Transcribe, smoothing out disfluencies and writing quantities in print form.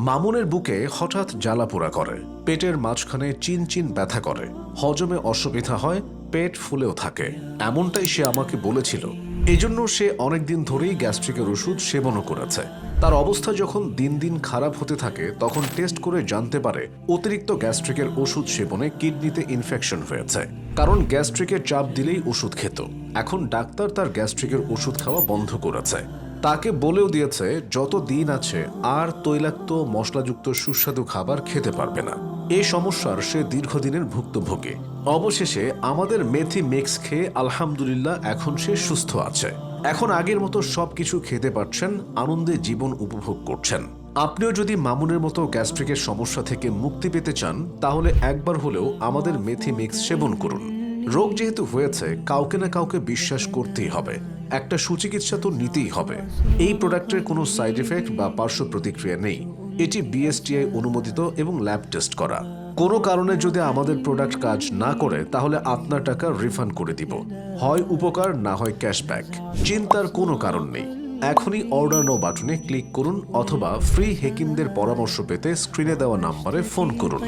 মামুনের বুকে হঠাৎ জ্বালাপোড়া করে, পেটের মাঝখানে চিনচিন ব্যথা করে, হজমে অসুবিধা হয়, পেট ফুলেও থাকে। এমনটাই সে আমাকে বলেছিল। এজন্য সে অনেকদিন ধরেই গ্যাস্ট্রিকের ওষুধ সেবনও করেছে। তার অবস্থা যখন দিন দিন খারাপ হতে থাকে তখন টেস্ট করে জানতে পারে অতিরিক্ত গ্যাস্ট্রিকের ওষুধ সেবনে কিডনিতে ইনফেকশন হয়েছে। কারণ গ্যাস্ট্রিকের চাপ দিলেই ওষুধ খেত। এখন ডাক্তার তার গ্যাস্ট্রিকের ওষুধ খাওয়া বন্ধ করেছে। তাকে বলেও দিয়েছে যত দিন আছে আর তৈলাক্ত মশলাযুক্ত সুস্বাদু খাবার খেতে পারবে না। এই সমস্যার সে দীর্ঘদিনের ভুক্তভোগী। অবশেষে আমাদের মেথি মিক্স খেয়ে আলহামদুলিল্লাহ এখন সে সুস্থ আছে। এখন আগের মতো সবকিছু খেতে পারছেন, আনন্দে জীবন উপভোগ করছেন। আপনিও যদি মামুনের মতো গ্যাস্ট্রিকের সমস্যা থেকে মুক্তি পেতে চান তাহলে একবার হলেও আমাদের মেথি মিক্স সেবন করুন। রোগ যেহেতু হয়েছে কাউকে না কাউকে বিশ্বাস করতেই হবে, একটা সুচিকিৎসা তো নিতেই হবে। এই প্রোডাক্টের কোনো সাইড এফেক্ট বা পার্শ্ব প্রতিক্রিয়া নেই। এটি বিএসটিআই অনুমোদিত এবং ল্যাব টেস্ট করা। কোনো কারণে যদি আমাদের প্রোডাক্ট কাজ না করে তাহলে আপনার টাকা রিফান্ড করে দিব, হয় উপকার না হয় ক্যাশব্যাক। চিন্তার কোনো কারণ নেই। এখনই অর্ডার নাও বাটনে ক্লিক করুন অথবা ফ্রি হেকিমদের পরামর্শ পেতে স্ক্রিনে দেওয়া নম্বরে ফোন করুন।